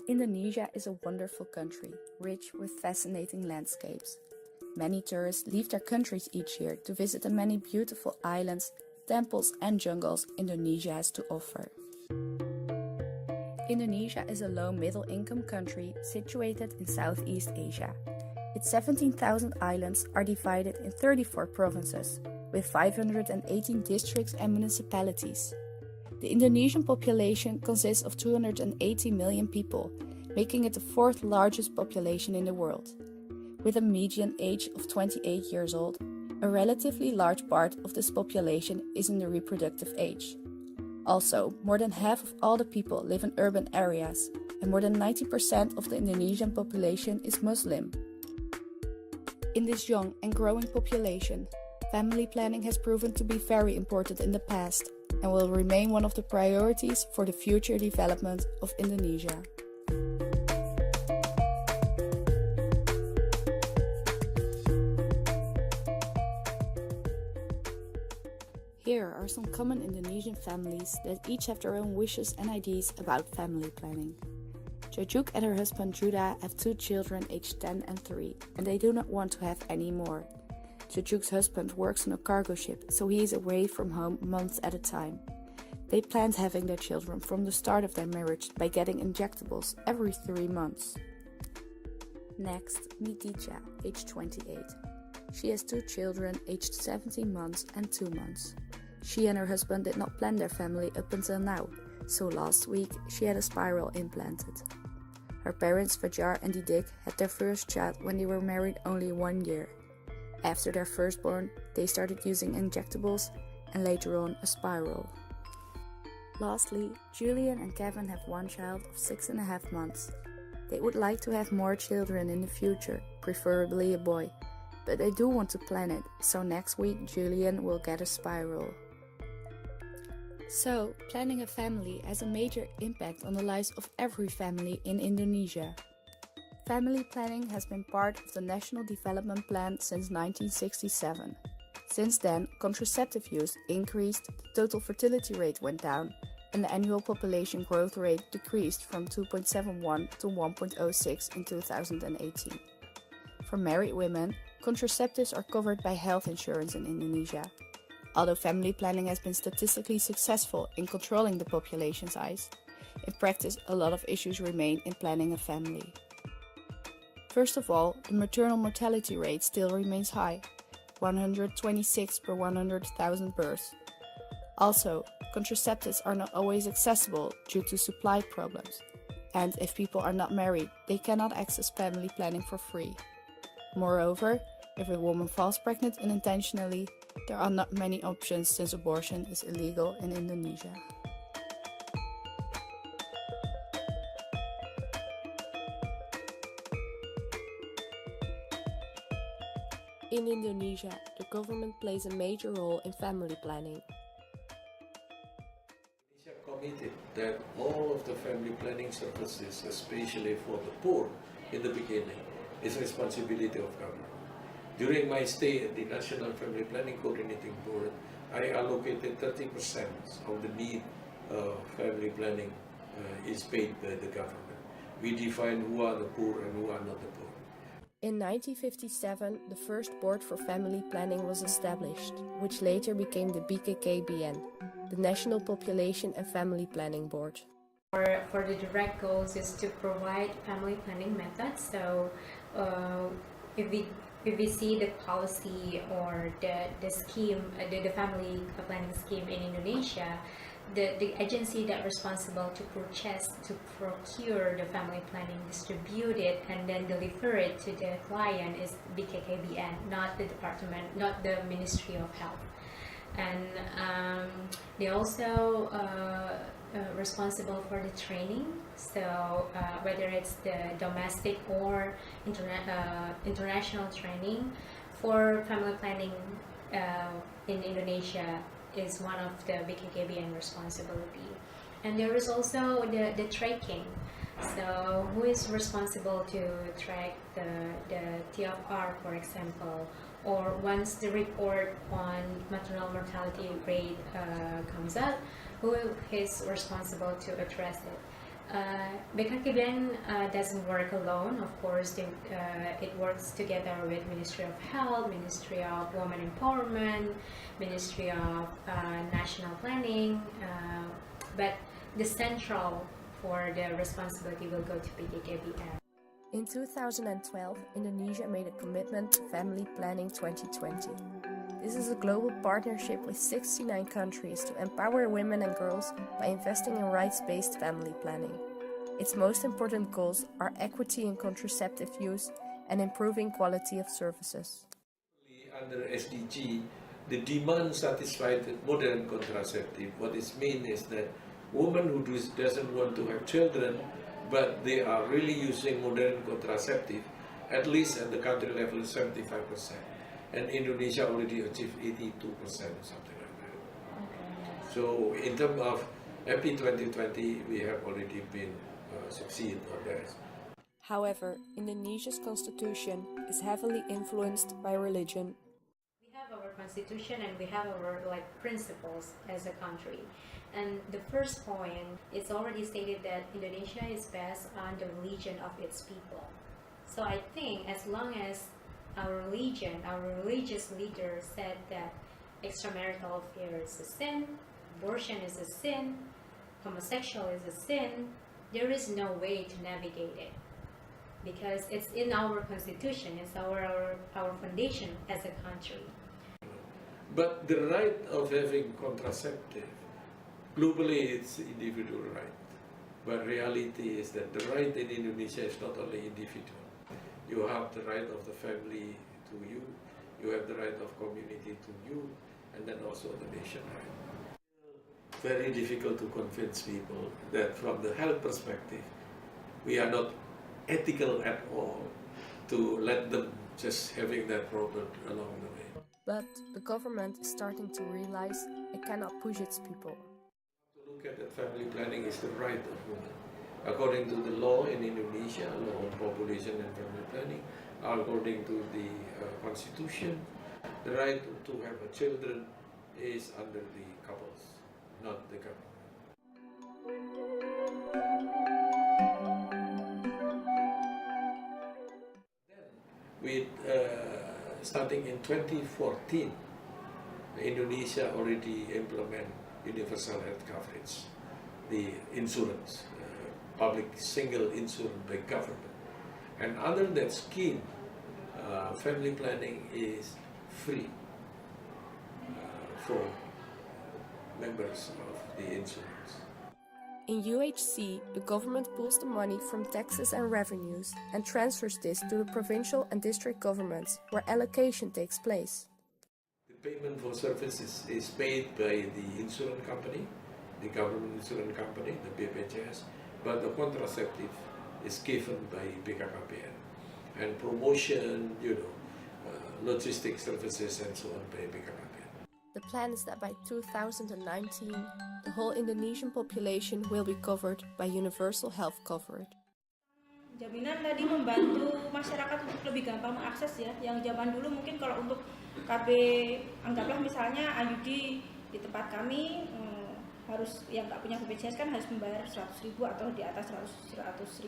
Indonesia is a wonderful country, rich with fascinating landscapes. Many tourists leave their countries each year to visit the many beautiful islands, temples and jungles Indonesia has to offer. Indonesia is a low middle-income country situated in Southeast Asia. Its 17,000 islands are divided in 34 provinces, with 518 districts and municipalities. The Indonesian population consists of 280 million people, making it the fourth largest population in the world. With a median age of 28 years old, a relatively large part of this population is in the reproductive age. Also, more than half of all the people live in urban areas, and more than 90% of the Indonesian population is Muslim. In this young and growing population, family planning has proven to be very important in the past and will remain one of the priorities for the future development of Indonesia. Here are some common Indonesian families that each have their own wishes and ideas about family planning. Jojuk and her husband Judah have 2 children aged 10 and 3, and they do not want to have any more. Jojuk's husband works on a cargo ship, so he is away from home months at a time. They planned having their children from the start of their marriage by getting injectables every 3 months. Next, meet Dicha, aged 28. She has 2 children aged 17 months and 2 months. She and her husband did not plan their family up until now, so last week she had a spiral implanted. Her parents Fajar and Didik had their first child when they were married only 1 year. After their firstborn, they started using injectables and later on a spiral. Lastly, Julian and Kevin have 1 child of 6.5 months. They would like to have more children in the future, preferably a boy, but they do want to plan it, so next week Julian will get a spiral. So, planning a family has a major impact on the lives of every family in Indonesia. Family planning has been part of the National Development Plan since 1967. Since then, contraceptive use increased, the total fertility rate went down, and the annual population growth rate decreased from 2.71 to 1.06 in 2018. For married women, contraceptives are covered by health insurance in Indonesia. Although family planning has been statistically successful in controlling the population size, in practice a lot of issues remain in planning a family. First of all, the maternal mortality rate still remains high, 126 per 100,000 births. Also, contraceptives are not always accessible due to supply problems, and if people are not married, they cannot access family planning for free. Moreover, if a woman falls pregnant unintentionally, there are not many options since abortion is illegal in Indonesia. In Indonesia, the government plays a major role in family planning. Indonesia committed that all of the family planning services, especially for the poor in the beginning, is responsibility of government. During my stay at the National Family Planning Coordinating Board, I allocated 30% of the need of family planning is paid by the government. We define who are the poor and who are not the poor. In 1957, the first board for family planning was established, which later became the BKKBN, the National Population and Family Planning Board. For the direct goals is to provide family planning methods. So if we see the policy or the scheme, the family planning scheme in Indonesia, the agency that responsible to procure the family planning, distribute it, and then deliver it to the client is BKKBN, not the department, not the Ministry of Health. And they also responsible for the training, so whether it's the domestic or international training for family planning in Indonesia is one of the BKKBN responsibility. And there is also the tracking. So who is responsible to track the TFR, for example, or once the report on maternal mortality rate comes out, who is responsible to address it? BKKBN doesn't work alone. Of course, it works together with Ministry of Health, Ministry of Women Empowerment, Ministry of National Planning, but the central for the responsibility will go to BKKBN. In 2012, Indonesia made a commitment to Family Planning 2020. This is a global partnership with 69 countries to empower women and girls by investing in rights-based family planning. Its most important goals are equity in contraceptive use and improving quality of services. Under SDG, the demand satisfied modern contraceptive. What it means is that women who doesn't want to have children, but they are really using modern contraceptive, at least at the country level, 75%. And Indonesia already achieved 82% or something like that. Okay. So in terms of FP 2020, we have already been succeed on that. However, Indonesia's constitution is heavily influenced by religion. We have our constitution and we have our principles as a country. And the first point, it's already stated that Indonesia is based on the religion of its people. So I think as long as our religion, our religious leader said that extramarital affair is a sin, abortion is a sin, homosexual is a sin, there is no way to navigate it. Because it's in our constitution, it's our foundation as a country. But the right of having contraceptive, globally it's individual right. But reality is that the right in Indonesia is not only individual. You have the right of the family to you, you have the right of community to you, and then also the nation right. Very difficult to convince people that from the health perspective, we are not ethical at all to let them just having that problem along the way. But the government is starting to realize it cannot push its people. To look at that family planning is the right of women. According to the law in Indonesia, law on population and family planning, according to the constitution, the right to have a children is under the couples, not the government. With starting in 2014, Indonesia already implement universal health coverage, the insurance, public single insurance by government. And under that scheme, family planning is free for members of the insurance. In UHC, the government pulls the money from taxes and revenues and transfers this to the provincial and district governments, where allocation takes place. The payment for services is paid by the insurance company, the government insurance company, the BPJS, but the contraceptive is given by BKKBN, and promotion, logistic services and so on by BKKBN. The plan is that by 2019, the whole Indonesian population will be covered by universal health coverage. Jaminan tadi membantu masyarakat untuk lebih gampang mengakses ya. Yang zaman dulu mungkin kalau untuk KB, anggaplah misalnya IUD di tempat kami harus yang nggak punya BPJS kan harus membayar 100.000 atau di atas 100.000.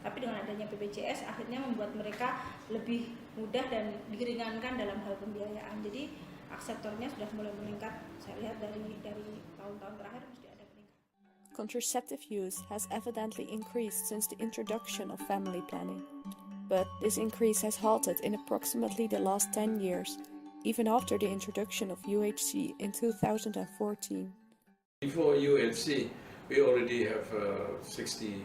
Tapi dengan adanya BPJS akhirnya membuat mereka lebih mudah dan diringankan dalam hal pembiayaan. Jadi sektornya sudah mulai meningkat. Saya lihat dari tahun-tahun terakhir mesti ada peningkatan. Contraceptive use has evidently increased since the introduction of family planning. But this increase has halted in approximately the last 10 years, even after the introduction of UHC in 2014. Before UHC, we already have 61%.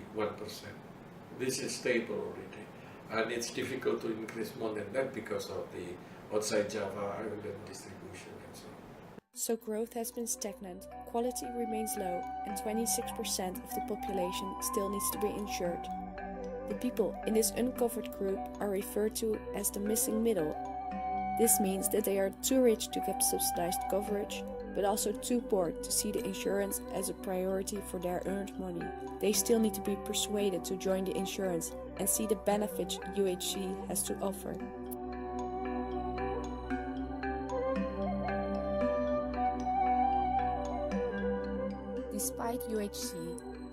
This is stable already. And it's difficult to increase more than that because of the outside Java island distribution and so on. So growth has been stagnant, quality remains low, and 26% of the population still needs to be insured. The people in this uncovered group are referred to as the missing middle. This means that they are too rich to get subsidized coverage, but also too poor to see the insurance as a priority for their earned money. They still need to be persuaded to join the insurance and see the benefits UHC has to offer. Despite UHC,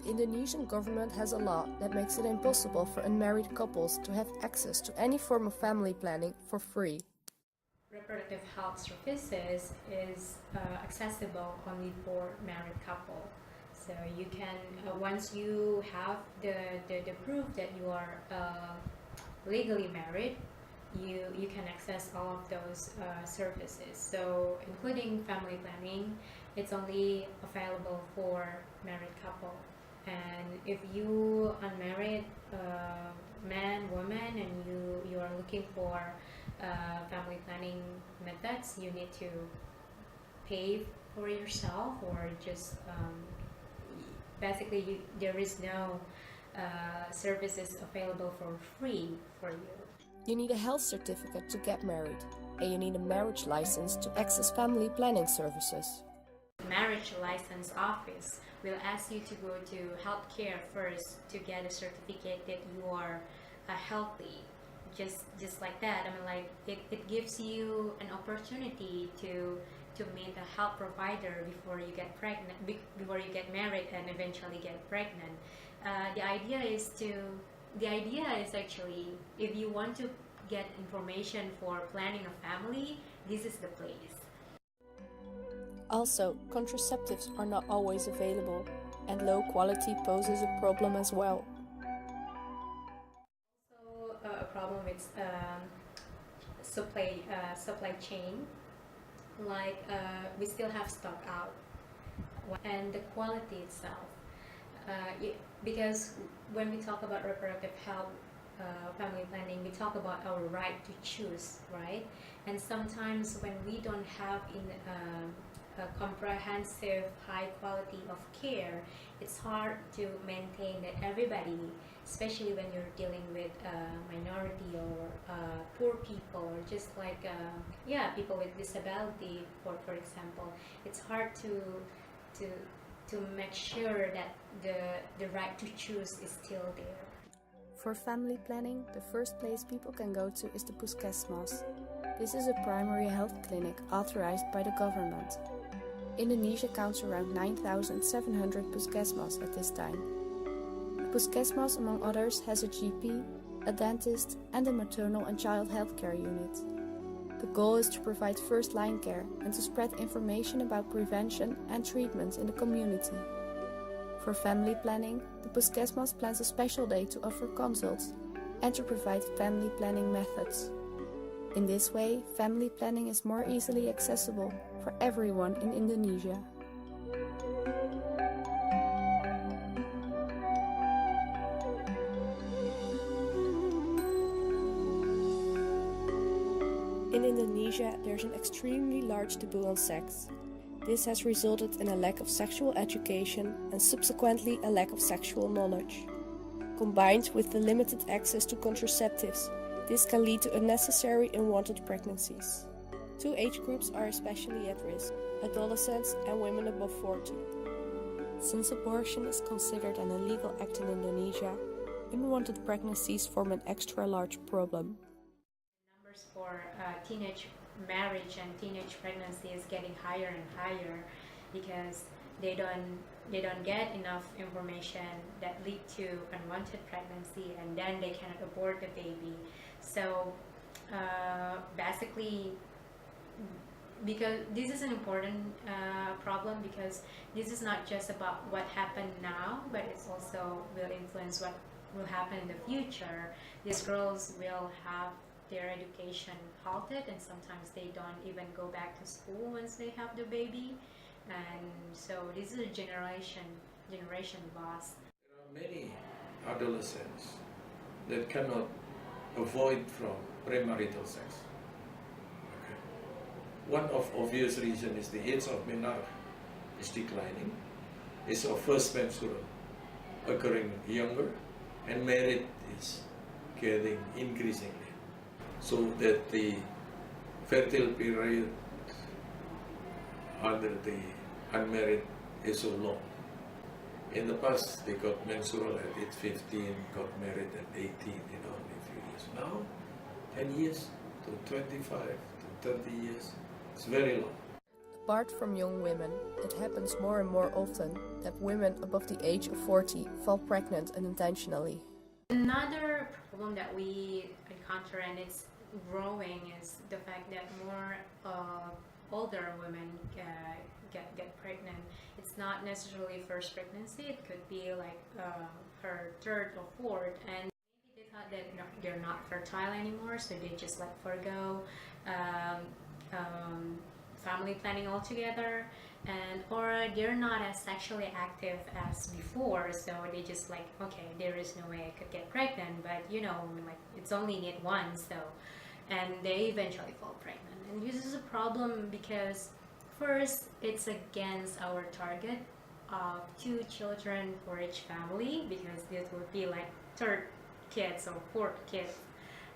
The Indonesian government has a law that makes it impossible for unmarried couples to have access to any form of family planning for free. Reproductive health services is accessible only for married couple. So you can, once you have the proof that you are legally married, you can access all of those services. So including family planning, it's only available for married couple. And if you unmarried man, woman, and you are looking for family planning methods, you need to pay for yourself, or just basically there is no services available for free for you. You need a health certificate to get married, and you need a marriage license to access family planning services. Marriage license office will ask you to go to healthcare first to get a certificate that you are healthy. Just like that. I mean, like it gives you an opportunity to meet a health provider before you get pregnant, before you get married and eventually get pregnant. The idea is actually, if you want to get information for planning a family, this is the place. Also, contraceptives are not always available, and low quality poses a problem as well. Also, a problem with supply chain. Like we still have stock out, and the quality itself. Because when we talk about reproductive health, family planning, we talk about our right to choose, right? And sometimes when we don't have a comprehensive high quality of care, it's hard to maintain that everybody, especially when you're dealing with minority or poor people, or just like people with disability, for example. It's hard to make sure that the right to choose is still there. For family planning, the first place people can go to is the Puskesmas. This is a primary health clinic authorized by the government. Indonesia counts around 9,700 Puskesmas at this time. The Puskesmas, among others, has a GP, a dentist, and a maternal and child health care unit. The goal is to provide first-line care and to spread information about prevention and treatment in the community. For family planning, the Puskesmas plans a special day to offer consults and to provide family planning methods. In this way, family planning is more easily accessible for everyone in Indonesia. In Indonesia, there's an extremely large taboo on sex. This has resulted in a lack of sexual education and subsequently a lack of sexual knowledge. Combined with the limited access to contraceptives, this can lead to unnecessary unwanted pregnancies. Two age groups are especially at risk: adolescents and women above 40. Since abortion is considered an illegal act in Indonesia, unwanted pregnancies form an extra large problem. Numbers for teenage marriage and teenage pregnancy is getting higher and higher because they don't get enough information that lead to unwanted pregnancy, and then they cannot abort the baby. So basically, because this is an important problem, because this is not just about what happened now, but it's also will influence what will happen in the future. These girls will have their education halted, and sometimes they don't even go back to school once they have the baby, and so this is a generation loss. There are many adolescents that cannot avoid from premarital sex. Okay. One of obvious reason is the age of menarche is declining. It's of first menstrual occurring younger, and married is getting increasingly. So that the fertile period under the unmarried is so long. In the past, they got menstrual at age 15, got married at 18, in only a few years. Now, 10 years to 25 to 30 years, it's very long. The Apart from young women, it happens more and more often that women above the age of 40 fall pregnant unintentionally. Another problem that we encounter, and it's growing, is the fact that more older women get pregnant. It's not necessarily first pregnancy, it could be like her third or fourth, and maybe they thought that they're not fertile anymore, so they just like forgo family planning altogether, and or they're not as sexually active as before, so they just like, okay, there is no way I could get pregnant, but you know, like it's only need one, so, and they eventually fall pregnant. And this is a problem because first, it's against our target of 2 children for each family, because this would be like third kids or fourth kids,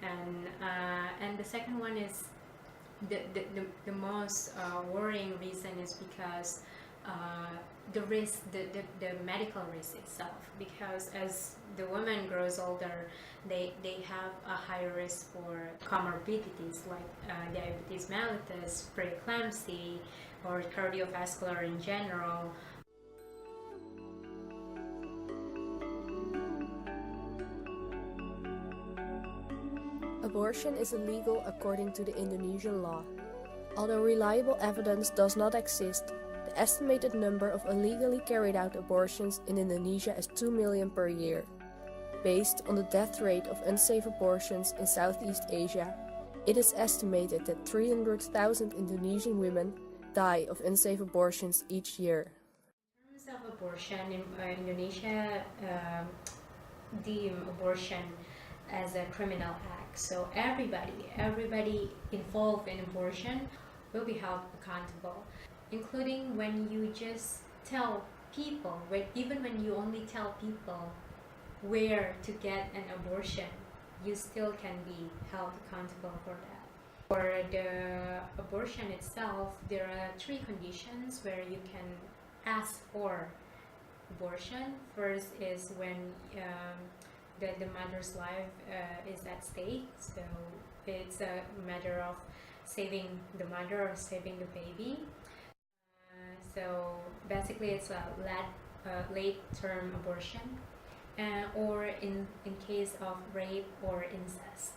and the second one is the most worrying reason is because the risk, the medical risk itself, because as the woman grows older, they have a higher risk for comorbidities like diabetes mellitus, preeclampsia, or cardiovascular in general. Abortion is illegal according to the Indonesian law. Although reliable evidence does not exist, the estimated number of illegally carried out abortions in Indonesia is 2 million per year. Based on the death rate of unsafe abortions in Southeast Asia, it is estimated that 300,000 Indonesian women die of unsafe abortions each year. In terms of abortion, in Indonesia deem abortion as a criminal act. So everybody involved in abortion will be held accountable, including when you just tell people, even when you only tell people where to get an abortion, you still can be held accountable for that. For the abortion itself, there are 3 conditions where you can ask for abortion. First is when the mother's life is at stake, so it's a matter of saving the mother or saving the baby. So basically it's a late term abortion, or in case of rape or incest.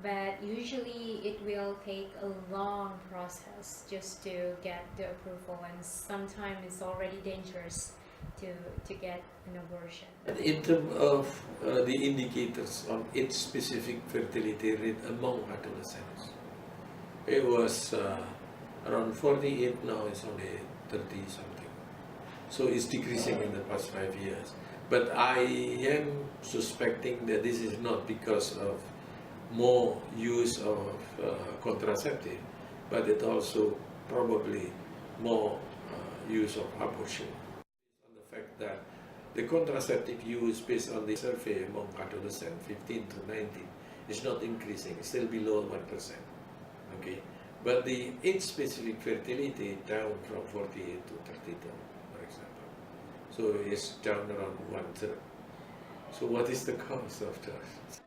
But usually it will take a long process just to get the approval, and sometimes it's already dangerous to get an abortion. In terms of the indicators of its specific fertility rate among adolescents, it was around 48, now it's only 30 something. So it's decreasing in the past 5 years. But I am suspecting that this is not because of more use of contraceptive, but it also probably more use of abortion. That the contraceptive use based on the survey among adolescents 15 to 19 is not increasing, it's still below 1%. Okay, but the age-specific fertility down from 48 to 32, for example. So it's down around 1/3. So what is the cause of that?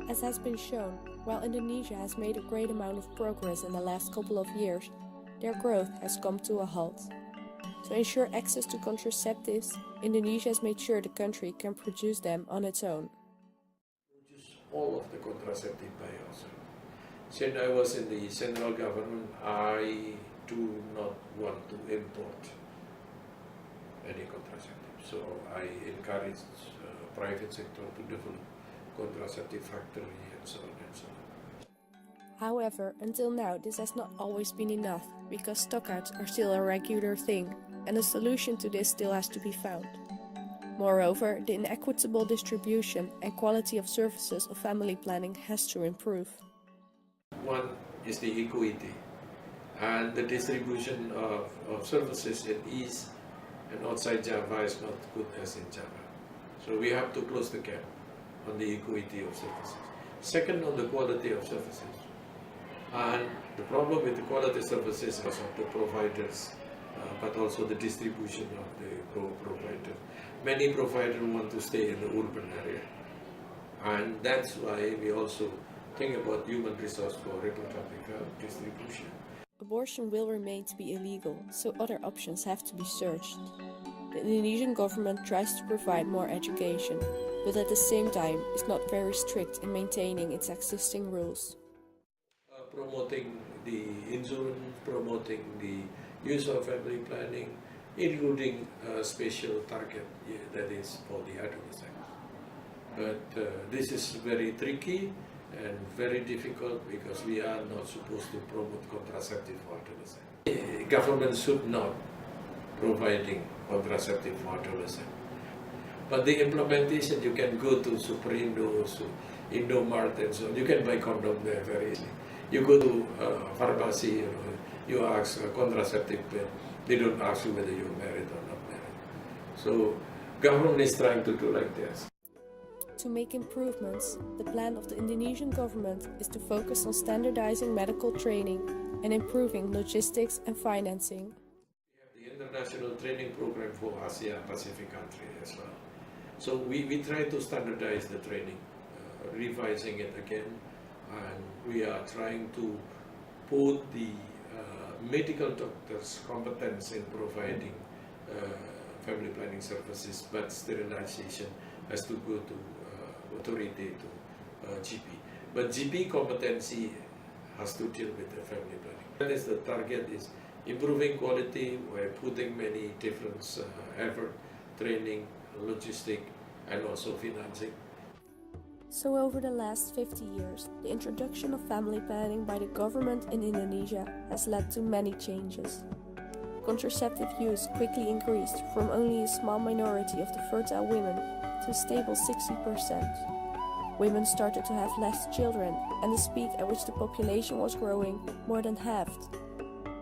As has been shown, while Indonesia has made a great amount of progress in the last couple of years, their growth has come to a halt. To ensure access to contraceptives, Indonesia has made sure the country can produce them on its own. Produce all of the contraceptive by ourselves. Since I was in the central government, I do not want to import any contraceptive. So I encouraged private sector to develop contraceptive factory and so on and so on. However, until now this has not always been enough, because stockouts are still a regular thing, and a solution to this still has to be found. Moreover, the inequitable distribution and quality of services of family planning has to improve. One is the equity, and the distribution of services in East and outside Java is not good as in Java. So we have to close the gap on the equity of services. Second, on the quality of services. And the problem with the quality services is of the providers, but also the distribution of the provider. Many providers want to stay in the urban area, And that's why we also think about human resource for reproductive health distribution. Abortion will remain to be illegal, so other options have to be searched. The Indonesian government tries to provide more education, but at the same time is not very strict in maintaining its existing rules. Promoting the insurance, promoting the use of family planning, including a special target that is for the adolescents. But this is very tricky and very difficult because we are not supposed to promote contraceptive for adolescents. Government should not providing contraceptive for adolescents. But the implementation, you can go to Super Indo, Indomart and so on. You can buy condom there very easily. You go to pharmacy, you ask a contraceptive pill. They don't ask you whether you're married or not married. So government is trying to do like this. To make improvements, the plan of the Indonesian government is to focus on standardizing medical training and improving logistics and financing. We have the international training program for Asia Pacific countries as well. So we try to standardize the training, revising it again, and we are trying to put the medical doctors' competence in providing family planning services, but sterilization has to go to authority, to GP. But GP competency has to deal with the family planning. That is the target, is improving quality by putting many different effort, training, logistic, and also financing. So over the last 50 years, the introduction of family planning by the government in Indonesia has led to many changes. Contraceptive use quickly increased from only a small minority of the fertile women to a stable 60%. Women started to have less children, and the speed at which the population was growing more than halved.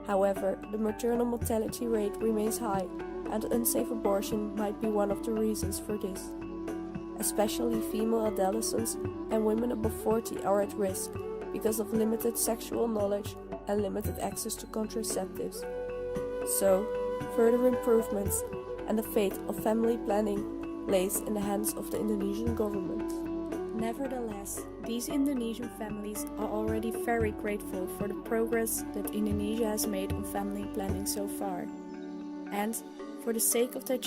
However, the maternal mortality rate remains high, and unsafe abortion might be one of the reasons for this. Especially female adolescents and women above 40 are at risk because of limited sexual knowledge and limited access to contraceptives. So, further improvements and the fate of family planning lays in the hands of the Indonesian government. Nevertheless, these Indonesian families are already very grateful for the progress that Indonesia has made on family planning so far. And for the sake of their